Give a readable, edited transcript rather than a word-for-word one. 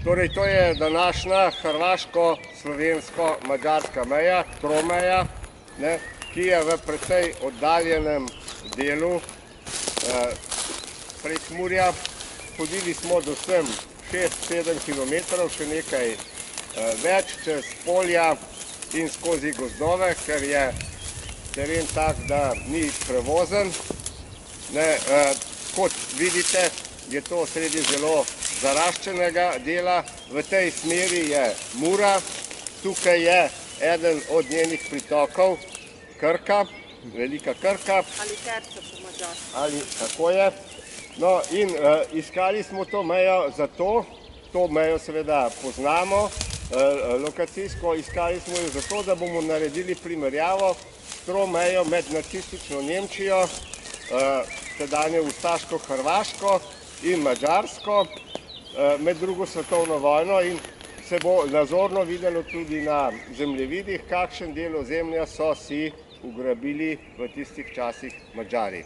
Torej, to je današnja hrvaško-slovensko-madžarska meja, tromeja, ki je v precej oddaljenem delu Prekmurja. Hodili smo do sem 6-7 km, še nekaj več, čez polja in skozi gozdove, ker je teren tak, da ni prevozen. Kot vidite, je to sredi zelo zaraščenega dela. V tej smeri je Mura, tukaj je eden od njenih pritokov, Krka, Velika Krka. Ali Terce po mađarsko. Ali, tako je. No, in iskali smo to mejo zato, to mejo seveda poznamo, lokacijsko iskali smo jo zato, da bomo naredili primerjavo s tromejo med nacistično Nemčijo, tedanjo ustaško Hrvaško in Madžarsko med drugo svetovno vojno, in se bo nazorno videlo tudi na zemljevidih, kakšen del ozemlja so si ugrabili v tistih časih Madžari.